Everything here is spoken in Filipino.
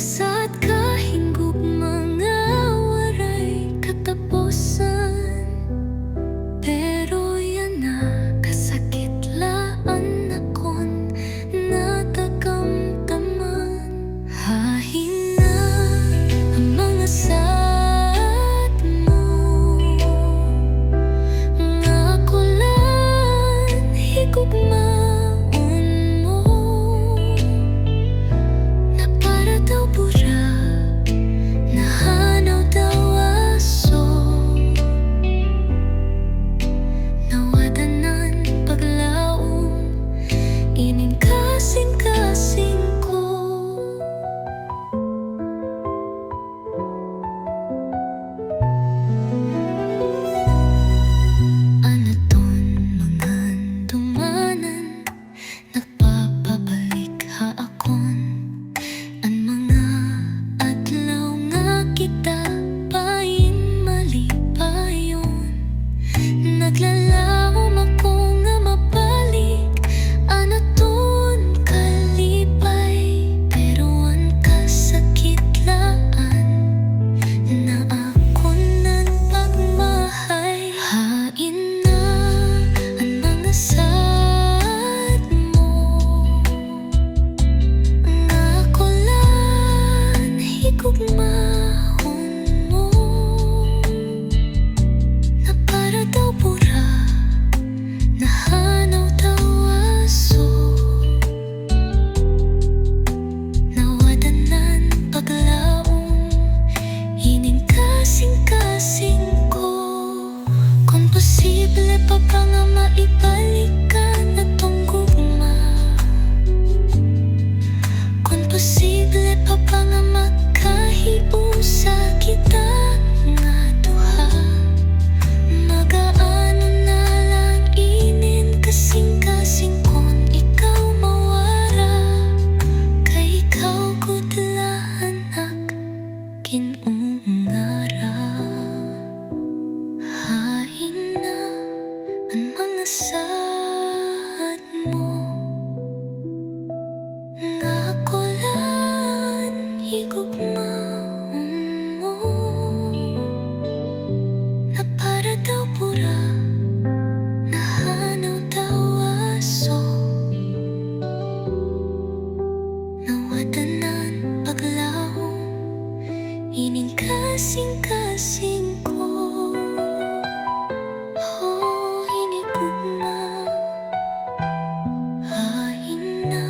Saat kahinggup mga waray katapusan, pero yan na kasakitlaan akon natakamtaman. Hahin na ang mga saad mo, nga kulan higugma. Naglalaom ako nga mabalik, anaton kalipay, pero ang kasakitlaan na ako nang pagmahay. Hain na ang mga saad mo, nga kulan higugma. Posible pa ba nga maibalikan na tong gugma? Kung posible pa ba nga makahiusa kita nga duha? Magaano na lang inin kasing-kasing kung ikaw mawara, kay ikaw gudlaan ak kinungara. Saad mo, nga kulan higugmaon mo, na para daw pura, nahanaw daw aso, nawadanan paglaom, ining kasing-kasing ko. Hain na